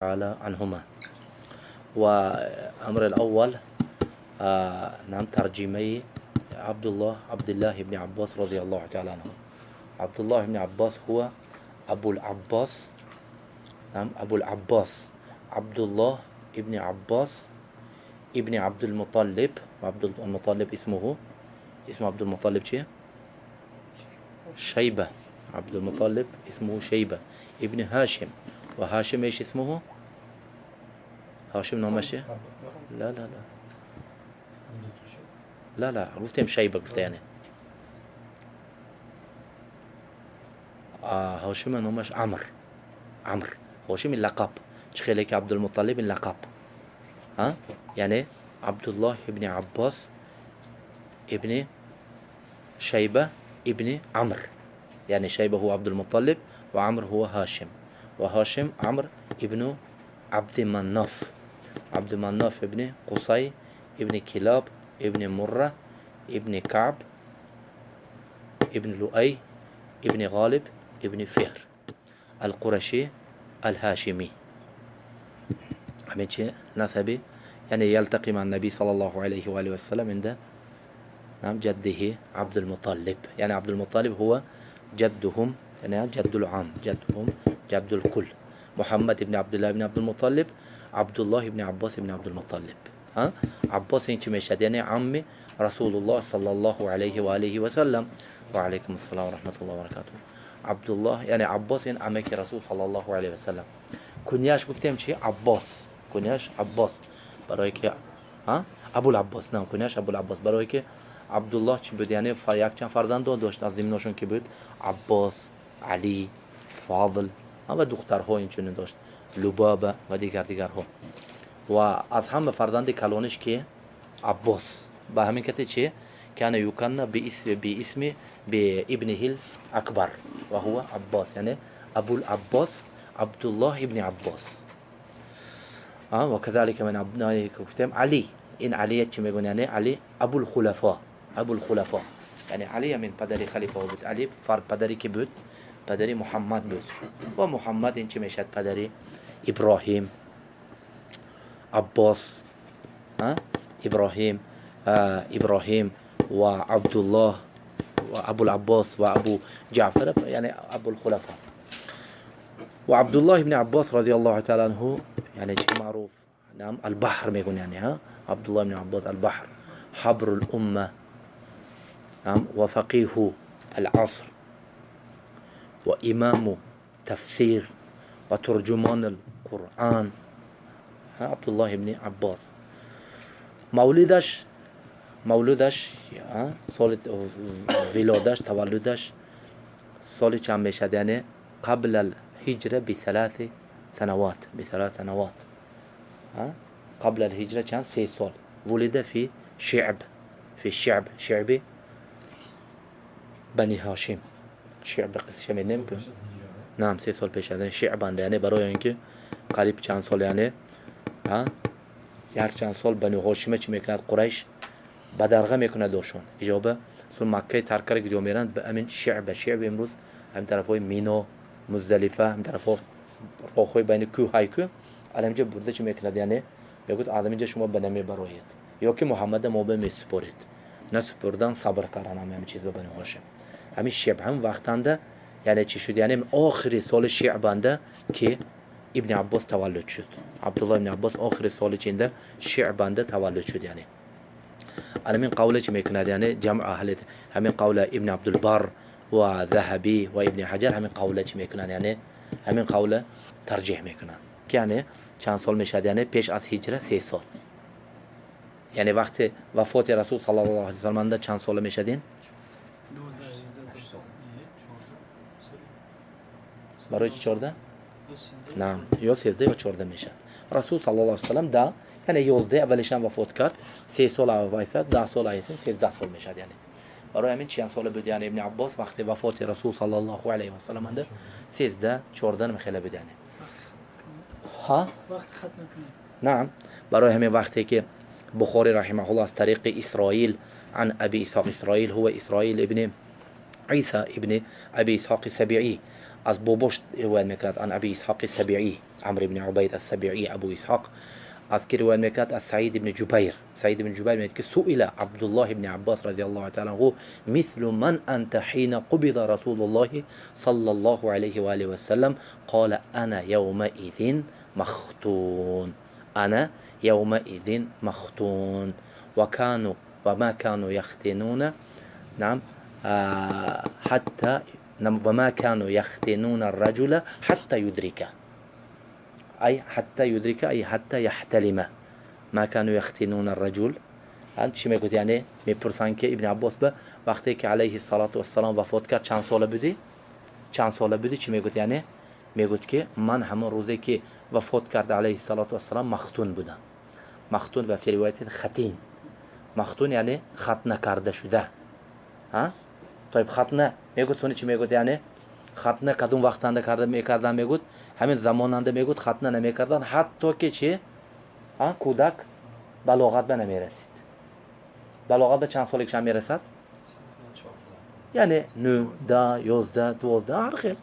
تعالى عنهما. وأمر الأول نعم ترجمي عبد الله بن عباس رضي الله تعالى عنه. عبد الله بن عباس هو أبو العباس، نعم أبو العباس عبد الله ابن عباس ابن عبد المطلب. وعبد المطلب اسم عبد المطلب شيبة. عبد المطلب اسمه شيبة ابن هاشم. وهاشم ايش اسمه؟ هاشم نوم شيء؟ لا قفتهم شيبة قفت يعني هاشم نومش عمر هاشم اللقب تخيلك عبد المطلب اللقب يعني عبد الله ابن عباس ابن شيبة ابن عمر، يعني شيبة هو عبد المطلب وعمر هو هاشم، وهاشم عمر ابن عبد مناف ابن قصي ابن كلاب ابن مرة ابن كعب ابن لؤي ابن غالب ابن فهر القرشي الهاشمي. عمل نسبي يعني يلتقي مع النبي صلى الله عليه وآله وسلم عند نعم جده عبد المطلب، يعني عبد المطلب هو جدهم، يعني جد العام، جدهم جد الكل. محمد بن عبد الله بن عبد المطلب، عبد الله بن عباس بن عبد المطلب. عباس انت مشهد يعني عمي رسول الله صلى الله عليه وآله وسلم. وعليكم السلام ورحمة الله وبركاته. عبد الله يعني عباس عمك رسول صلى الله عليه وسلم. كنياش گفتم چی؟ عباس. كنياش عباس برای که ابو العباس، نه كنياش ابو العباس برای که عبدالله چی بود، یعنی یک چند فرزند داشت، از ضمنشون که بود عباس، علی، فاضل و دخترها اینچنین داشت، لبابه و دیگرها. و از همه فرزند کلانش که عباس، به همین کتی چی كان يكنى باسم بابنه الأكبر وهو عباس، يعني أبو العباس عبد الله ابن عباس. وكذلك من أبنائه كفتم علي، إن علي يقول يعني علي أبو الخلفاء، يعني علي من بدري خليفة بود، علي فار بدري كبود، بدري محمد بود، ومحمد إن مشهد بدري إبراهيم، عباس، إبراهيم وعبد الله وأبو العباس وأبو جعفر، يعني أبو الخلفاء. وعبد الله بن عباس رضي الله تعالى عنه يعني شيء معروف، نعم البحر ما يقول يعني عبد الله بن عباس البحر، حبر الأمة، نعم وفقيه العصر وإمام تفسير وترجمان القرآن. عبد الله بن عباس مولودش سال ولادش تولدش سال چند میشد، یعنی قبل الهجره بثلاث سنوات قبل الهجره چند 3 سال. ولد في شعب بني هاشم، شعب قصه نمیگم. نعم 3 سال پیش از شعبان، یعنی برای اینکه قریب چند سال، یعنی یک چند سال بنی هاشم چی میکند قریش بدرغه میکنه داشون اجابه سون مکه ترک کرد که میرن به امین شعب امروز هم طرفای مینا مزدلفه، هم طرفا راههای بین کوه کو علمجه برده چی میکند، یعنی میگوید آدم اینجا شما به نمی برایید یا که محمد ما به میسپرید، نه سپردن صبر کردن همین چیز به بنی هاشم. همین شعب هم وقتنده یعنی چی شد، یعنی آخری سال شعبنده که ابن عباس تولد شد. عبدالله ابن عباس آخر سال چنده شعبنده تولد شد. يعني همین قوله چی میکند، یعنی جمع اهل همین قوله ابن عبدالبر و ذهبی و ابن حجر همین قوله چی میکنن، یعنی همین قوله ترجیح میکنن که یعنی چند سال میشد، یعنی پیش از هجره 3 سال، یعنی وقت وفات رسول صلی الله علیه و سلم چند سال میشدین؟ برای 14 نه یا 13 یا 14 میشد. رسول صلی الله علیه و سلم ده یعنی 11 اولش هم وفات کرد، 3 سال وایساد، 10 سال ایسین 13 سال میشد. یعنی برای همین چند سال بود، یعنی ابن عباس وقتی وفات رسول صلی الله علیه و سلم انده 13 14 میخله بود. یعنی وقت ختم کنه. نعم برای همین وقتی که بخاری رحمه الله از طریق اسرائیل عن ابي اسحاق، اسرائیل هو اسرائیل ابن عيسى ابن ابي اسحاق السبيعي از باباش روایت میکرد عن ابی اسحاق السبیعی عمرو بن عبید السبیعی ابو اسحاق از کی روایت میکرد از سعید بن جبیر. سعید بن جبیر میگه که سئل عبد الله بن عباس رضی الله تعالی عنه مثل من انت حين قبض رسول الله صلى الله عليه واله وسلم قال انا يومئذ مختون انا يومئذ مختون وكانوا وما كانوا يختنون نعم حتى وما كانوا يختنون الرجل حتى يدركه أي حتى يدرك أي حتى يحتلم ما كانوا يختنون الرجل. هل چی میگوید؟ یعنی میپرسن که ابن عباس به وقتی که علیه الصلاة والسلام وفات کرد چند ساله بودی؟ چند ساله بودی؟ چی میگوید؟ یعنی میگوید که من همون روزی که وفات کرد علیه الصلاة والسلام مختون بودم. مختون و فی روایت ختین. مختون یعنی ختنه کرده شده. ها؟ طيب ختنه میگوید سونی چی میگوید؟ یعنی ختنه کدوم وقتنده کرده میکردن؟ میگوید همین زماننده میگوید ختنه نمیکردن حتی که چی؟ کودک بلاغت به نمیرسید. بلاغت به چند سالگیش هم میرسد؟ یعنی 9 10 11 12 هر خیل.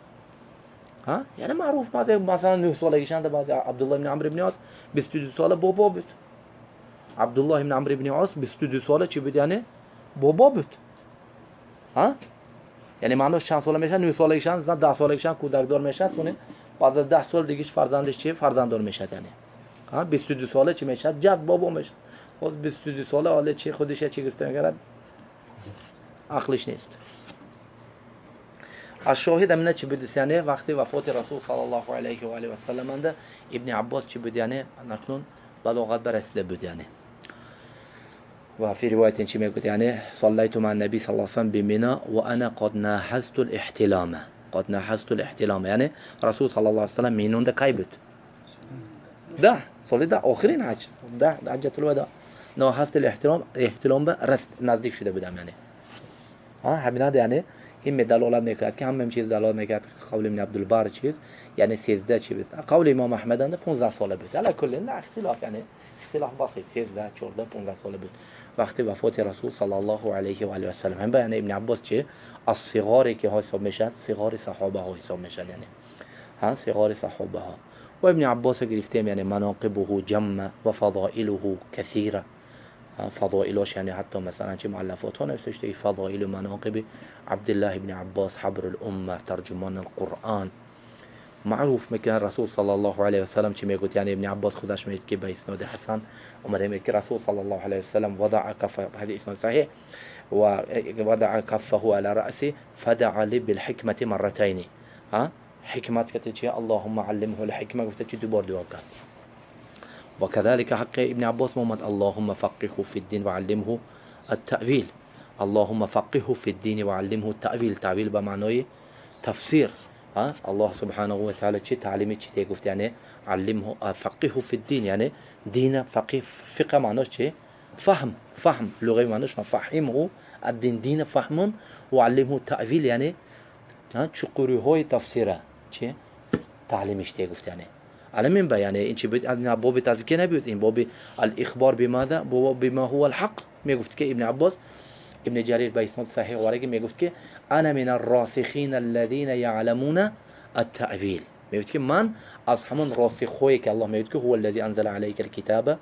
یعنی معروف مثلا 9 سالگیش هم بعد عبدالله بن عمرو بن عاص 22 ساله بابا بود. عبدالله بن عمرو بن عاص 22 ساله چی بود؟ یعنی بابا بود. یعنی معناش چند ساله میشن؟ 9 سالگیشن، 10 سالگیشن کودک دار میشن، سونه بعد از 10 سال دیگه فرزندش چی؟ فرزنددار میشه. یعنی 22 ساله چی میشه؟ جد بابا میشه. باز 22 ساله حالا چی خودش چی گرفته میگرد؟ عقلش نیست. از شاهد امینه چی بود؟ یعنی وقتی وفات رسول صلی الله علیه و آله و سلم انده ابن عباس چی بود؟ یعنی نکنون بلاغت برسیده بود. یعنی و في رواية شي میگوید يعني صليت مع النبي صلى الله عليه وسلم بمنى وأنا قد ناحزت الاحتلام. قد ناحزت الاحتلام يعني رسول صلى الله عليه وسلم مینون ده کی بود؟ ده سال ده آخرین حج، ده حجة الوداع. ناحزت الاحتلام به رست نزدیک شده بودم. یعنی همینا یعنی این دلالت میکرد که همین چیز دلالت میکرد قول ابن عبدالبر چیز یعنی 13 چی بود. قول امام احمد اند 15 ساله بود. علی کل نه اختلاف، یعنی اختلاف بسيط 13 14 15 ساله بود وقتی وفات رسول صلی الله علیه و آله و سلم. هم یعنی ابن عباس چه از صغاری که حساب میشد، صغار صحابه ها حساب میشد. یعنی صغار صحابه ها. و ابن عباس گرفتیم یعنی مناقبه جمع و فضائله كثيره. فضائلش یعنی حتی مثلا چه مؤلفات ها نوشته فضائل و مناقب عبدالله ابن عباس حبر الامه ترجمان القرآن. معروف میکنه رسول صلی الله علیه و سلم چی میگوید؟ یعنی ابن عباس خودش میگه که به اسناد حسن اومده میگه که رسول صلی الله علیه و سلم وضع کفه، هذا اسناد صحیح، و وضع کفه على رأسه فدعا لی بالحکمة مرتين. حکمت که چیه؟ اللهم علمه الحکمه، گفته چی؟ دوبار دعا کرد. وكذلك حق ابن عباس محمد اللهم فقهه في الدين وعلمه التأويل. اللهم فقهه في الدين وعلمه التأويل. تأويل بمعنای تفسیر. الله سبحانه و تعالی چی تعلیمی چی گفت؟ یعنی علمه فقهه في الدين، یعنی دین فقه. فقه معناش چی؟ فهم. فهم لغوی معناش فهمه الدین، دین فهمون. و علمه التأويل یعنی چقوری های تفسیره چی تعلیمش تی گفت. یعنی علم به یعنی این چی بود؟ این باب تزکیه نبود، این باب الاخبار بماذا؟ بما هو الحق. میگفت که ابن عباس ابن جرير به اسناد صحیح ورقی میگفت که انا من الراسخین الذين يعلمون التأويل. میگفت که من از همون راسخویی که الله میگفت که هو الذي انزل عليك الكتاب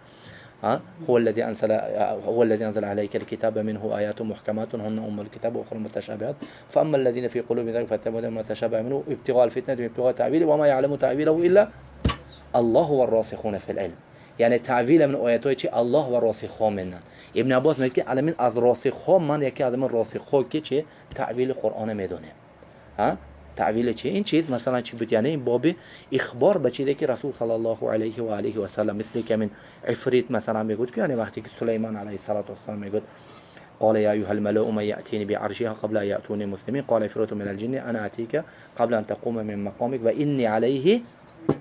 هو الذي انزل عليك الكتاب منه آيات محكمات هن ام الكتاب واخر متشابهات فاما الذين في قلوبهم زيغ فاتبعون ما تشابه منه ابتغاء الفتنه وابتغاء تأويله وما يعلم تأويله الا الله والراسخون في العلم. یعنی تعویل من آیاتای چی؟ الله و راسخ‌ها منن. ابن عباس میگه که علمین از راسخ‌ها من یکی از من راسخ‌ها که چی تعویل قرآن میدونه. تعویل چی؟ این چیز مثلا چی بود؟ یعنی این باب اخبار به چیزی که رسول صلی الله علیه و آله و سلم مثل که من عفریت مثلا میگه که یعنی وقتی که سلیمان علیه السلام میگه قال يا أيها الملأ من يأتيني بعرشها قبل أن يأتوني مسلمين قال عفريت من الجن أنا آتيك قبل أن تقوم من مقامك وإني عليه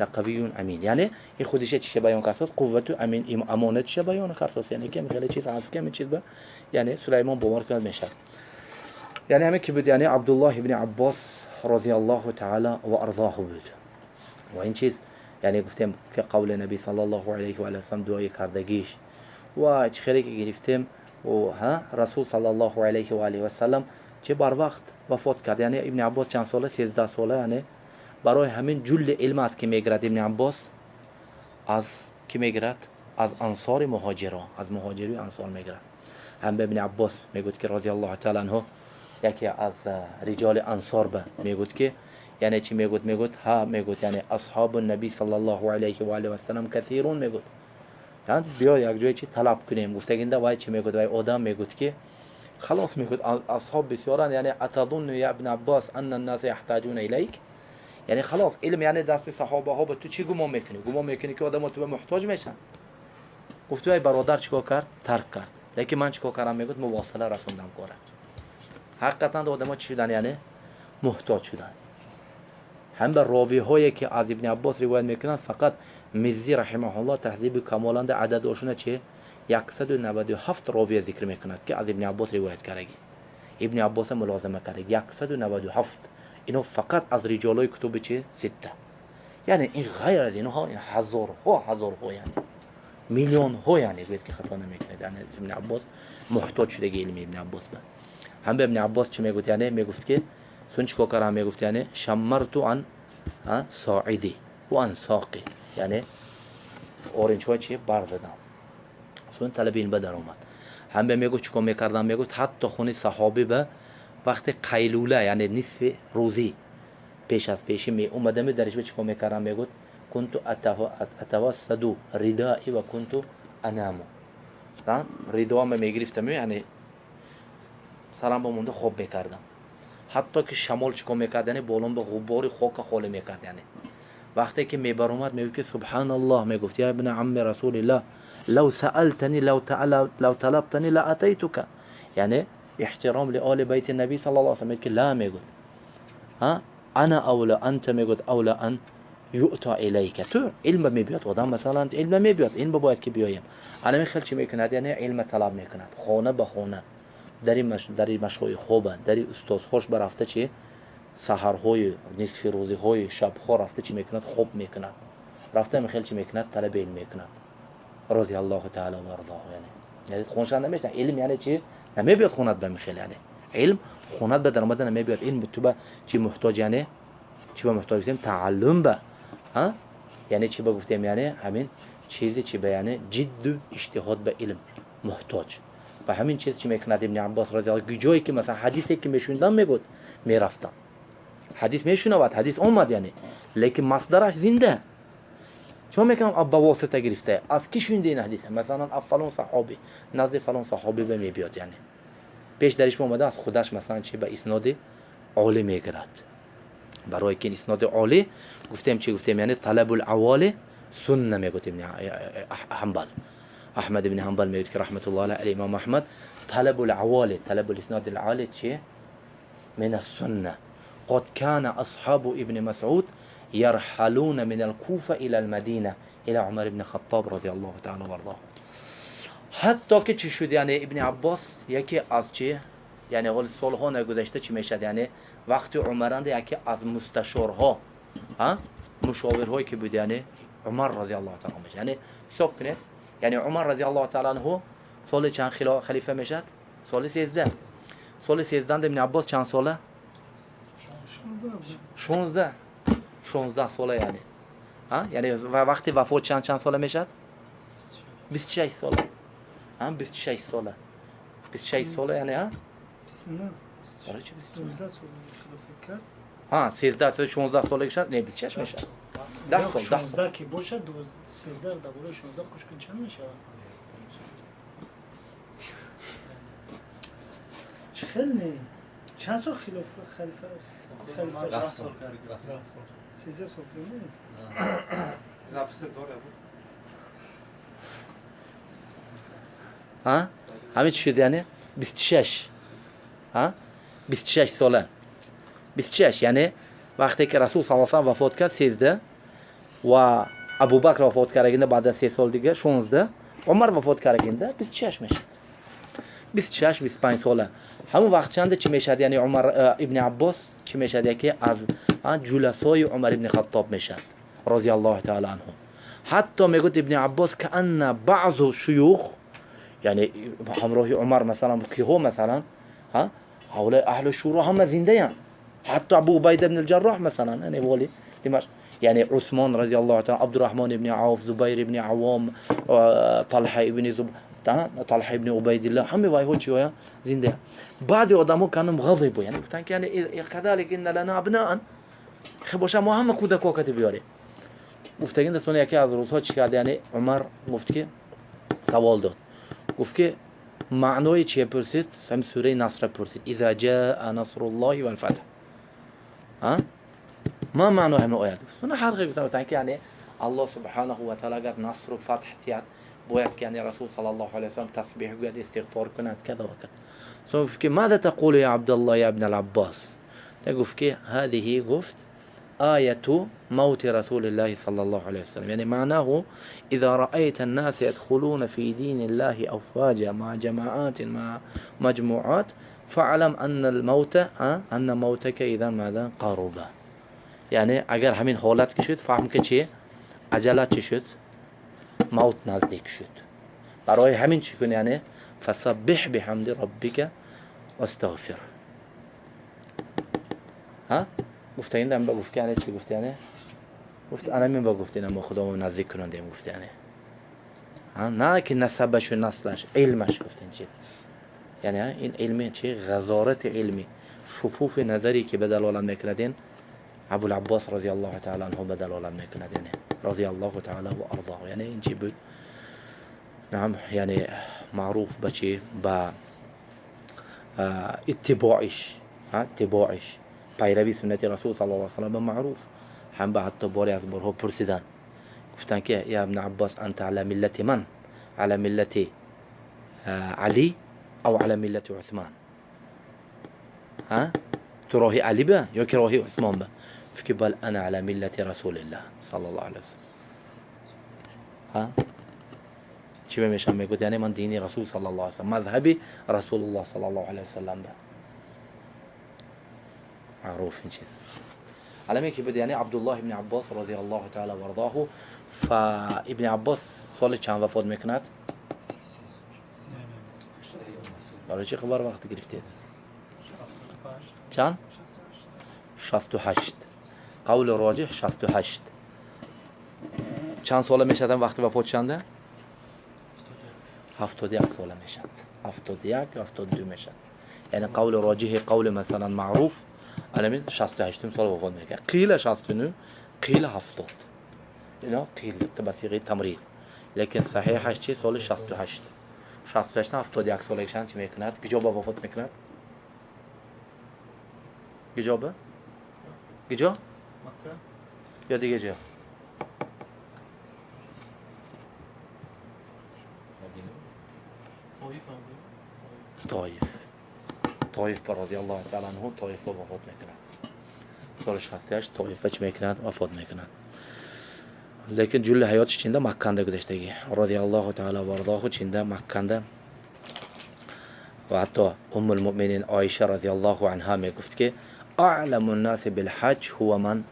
لقوی امین. یعنی این خودش چیه بیان کرد؟ قوت و امین امانت چیه بیان کرد؟ یعنی که خیلی چیز از که چیز به یعنی سلیمان باور کرد میشه. یعنی همین که بود یعنی عبدالله ابن عباس رضی الله تعالی و ارضاه بود. و این چیز یعنی گفتیم که قول نبی صلی الله علیه و آله و سلم دعای کردگیش و چه خیلی که گرفتیم و رسول صلی الله علیه و آله و سلم چه بر وقت وفات کرد. یعنی ابن عباس چند ساله؟ 13 ساله. یعنی برای همین جل علم است که میگرد ابن عباس از کی میگرد؟ از انصار مهاجران، از مهاجری انصار میگرد. هم به ابن عباس میگوید که رضی الله تعالی عنه یکی از رجال انصار به میگوید که یعنی چی میگوید ها میگوید یعنی اصحاب النبی صلی الله علیه و آله و سلم کثیرون میگوید یعنی بیا یک جایی چی طلب کنیم گفتگینده وای چی میگوید وای آدم میگوید که خلاص میگوید اصحاب بسیارن یعنی اتظن یا ابن عباس ان الناس يحتاجون الیک یعنی خلاص علم یعنی دست صحابه ها به تو چی گمان میکنی؟ گمان میکنی که آدم تو به محتاج میشن؟ گفت وای برادر چیکار کرد؟ ترک کرد. لیکن من چیکار کردم؟ میگوید مواصله رسوندم کاره. حقیقتا آدم چی شدن یعنی محتاج شدن. هم به راوی هایی که از ابن عباس روایت میکنن فقط مزی رحمه الله تهذیب کمالند عددشون چه 197 راوی ذکر میکند که از ابن عباس روایت کرده. ابن عباس ملازمه کرده 197. اینو فقط از رجالای کتب چه سته. یعنی این غیر از اینها این هزارها یعنی میلیون ها یعنی گفت که خطا نمیکنه. یعنی ابن عباس محتاج شده علم ابن عباس به. هم به ابن عباس چه میگفت؟ یعنی میگفت که سون چیکار کردم؟ میگفت یعنی شمرت عن صاعدی و عن ساقی یعنی اورنج چیه بر زدم. سون طلب علم به در اومد. هم به میگفت چیکار میکردم؟ میگفت حتی خونه صحابه به وقت قیلوله یعنی نصف روزی پیش از پیشی می اومدم درش به چیکار میکردم؟ میگفت كنت اتوسد ردائي و كنت انام. ردوام میگرفتم یعنی سرم با مونده خوب میکردم. حتی که شمال چیکار میکرد یعنی بالام به غبار خاک خالی میکرد. یعنی وقتی که میبر اومد میگفت که سبحان الله، میگفت یا ابن عم رسول الله لو سألتني لو طلبتني لاتيتك. یعنی احترام لآل بیت النبی صلی الله علیه و سلم که لا میگفت انا اولا انت میگفت اولا ان یؤتا الیک. تو علم میبیاد آدم مثلا علم میبیاد این باید که بیایم. انا میخواد چی میکند یعنی علم طلب میکند خانه به خانه در مشای خوبه در استاد خوش برفته چی سحرهای نصف روزهای شبها رفته چی میکند خوب میکند رفته میخواد چی میکند طلب علم میکند رضی الله تعالی و ارضاه. یعنی خونشان نمیشه علم یعنی چی نمیبیاد خونت به میخواد یعنی علم خونت به درآمد نمیبیاد. علم تو به چی محتاج یعنی چی به محتاج هستیم؟ تعلم به یعنی چی بگفتیم یعنی همین چیزی چی به یعنی جد و اجتهاد به علم محتاج. و همین چیز چی میکند ابن عباس رضی الله عنه جایی که مثلا حدیثی که میشوندم میگفت میرفتم حدیث میشنود حدیث اومد یعنی لیکن مصدرش زنده چون میکنم اب واسطه گرفته از کی شونده این حدیث مثلا فلان صحابی نزد فلان صحابی به میبیاد یعنی پیش درش اومده از خودش مثلا چی به اسناد عالی میگرد. برای که اسناد عالی گفتیم چی گفتیم یعنی طلب العوال سنه میگفت ابن حنبل احمد ابن حنبل میگه که رحمت الله علیه امام احمد طلب العوال طلب الاسناد العالی چی من السنه. قد كان اصحاب ابن مسعود يرحلون من الكوفه الى المدينه الى عمر بن الخطاب رضی الله تعالی وارضاه. حتی که چی شد یعنی ابن عباس یکی از چی یعنی حال سالها نگذشته چی میشد یعنی وقتی عمرند یکی از مستشارها مشاورهایی که بود یعنی عمر رضی الله تعالی عنه یعنی حساب کنید یعنی عمر رضی الله تعالی عنه سال چند خلیفه میشد؟ سال 13. سال 13 ابن عباس چند ساله؟ 16 ساله یعنی یعنی وقتی وفات چند ساله میشد؟ 26 ساله 26 ساله 26 ساله یعنی برای چه 12 سال خلافت کرد 13 سال 16 سالگی شد نه 26 میشه 10 سال 16 که باشه 13 در بالا 16 کشکن چند میشه خیلی چند سال خلیفه 10 سال کرد 13 سال نیست زفت داره همین چی شد یعنی 26 26 ساله 26 یعنی وقتی که رسول صلی الله علیه و وفات کرد 13 و ابوبکر وفات کرد بعد از 3 سال دیگه 16 عمر وفات کرد 26 میشد 26 25 ساله. همون وقت چند چی میشد یعنی عمر ابن عباس چی میشد یکی از جلسای عمر ابن خطاب میشد رضی الله تعالی عنه. حتی میگفت ابن عباس که ان بعض شیوخ یعنی همراه عمر مثلا که هو مثلا هؤلاء اهل الشورى هم زنده. حتی ابو عبیده بن الجراح مثلا یعنی والی دمشق. يعني عثمان رضي الله تعالى، عبد الرحمن بن عوف، زبير بن عوام، طلحه بن طلحه بن عبيد الله، همه وای ها چی زنده. بعضی آدم‌ها كانوا غضبوا، يعني گفتن که يعني كذلك ان لنا ابناء، خب باشه ما هم کودکا کتی بیاره. گفتگین دستون یکی از روزها چی کرد؟ یعنی عمر گفت که سوال داد، گفت که معنای چیه پرسید؟ هم سوره نصر پرسید، اذا جاء نصر الله والفتح. ها ما معنای همین آیات؟ اون حرقی گفتن که یعنی الله سبحانه و تعالی اگر نصر و فتح تیاد باید که یعنی رسول صلی الله علیه و سلم تسبیح گوید، استغفار کند، کذا و کذا. گفت که ماذا تقول یا عبد الله یا ابن العباس؟ گفت که هذه گفت آية موت رسول الله صلى الله عليه وسلم، يعني معناه إذا رأيت الناس يدخلون في دين الله أفواجا مع جماعات مع مجموعات فاعلم أن موتك إذا ماذا قرب. يعني اگر همین حالت شد فهم که چیه؟ عجلت شد؟ موت نزدیک شد. برای همین چی کن؟ یعنی فسبح بحمد ربك واستغفر. ها گفت این دم گفت یعنی چی؟ گفت یعنی گفت انا من گفت اینا ما خدامو نزدیک کنندیم. گفت یعنی نه که نسبش و نسلش، علمش. گفت این چی؟ یعنی این علمی چی؟ غزارت علمی، شفوف نظری که به دلالت میکردین ابو العباس رضی الله تعالی عنه به دلالت میکردین، رضی الله تعالی و ارضاه. یعنی این چی بود؟ نعم، یعنی معروف بچی با اتباعش، اتباعش پیروی سنت رسول صلی الله علیه و سلم معروف. هم به حتی باری از بارها پرسیدن، گفتن که یا ابن عباس انت على ملت من؟ على ملت علی او على ملت عثمان؟ ها تو راهی علی به یا که راهی عثمان به؟ فکر بل انا على ملت رسول الله صلی الله علیه و سلم. ها چی بمیشم میگوید؟ یعنی من دینی رسول صلی الله علیه و سلم، مذهبی رسول الله صلی الله علیه و سلم به. معروف این چیز. علمی که بود یعنی عبدالله ابن عباس رضی الله تعالی و ارضاه. ابن عباس سال چند وفات میکند؟ برای چه خبر وقت گرفتید؟ چند؟ 68. قول راجح 68. چند ساله میشد وقتی وفات چنده؟ 71 ساله میشد. 71 یا 72 میشد. یعنی قول راجح، قول مثلا معروف علمین 68 سال وفات میکنه. قیل 69، قیل 70. اینا قیل بطریقه تمرید. لیکن صحیحش چی؟ سال 68. 68 71 سالگی چند چی میکند؟ گجا وفات میکند؟ گجا به؟ گجا؟ مکه یا دیگه جا؟ طایف بر رضی الله تعالی عنه طایف با وفات میکند. سال 68 طایف چی میکند؟ وفات میکند. لیکن جل حیاتش چنده مکانده گذشتگی رضی الله تعالی و ارضاه، چنده مکانده. و حتی ام المؤمنین عایشه رضی الله عنها میگفت که اعلم الناس بالحج هو من؟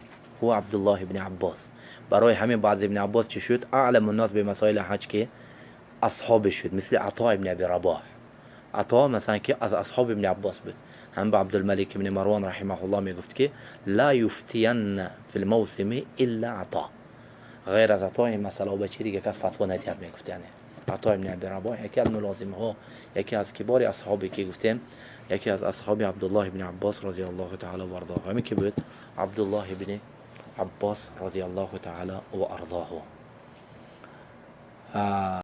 هو عبدالله ابن عباس. برای همین بعد ابن عباس چی شد؟ اعلم الناس به مسائل حج که اصحاب شد، مثل عطا ابن ابی رباح. عطا مثلا که از اصحاب ابن عباس بود. هم با عبدالملک ابن مروان رحمه الله میگفت که لا یفتین فی الموسم الا عطا. غیر از عطا این مسئله و بچه دیگه کس فتوا نتیار میگفت. یعنی عطا ابن ابی رباح یکی از ملازمه ها، یکی از کبار اصحابی که گفتیم، یکی از اصحاب عبدالله ابن عباس رضی الله تعالی و ارضاه. همین که بود عبدالله ابن عباس رضی الله تعالی و ارضاه.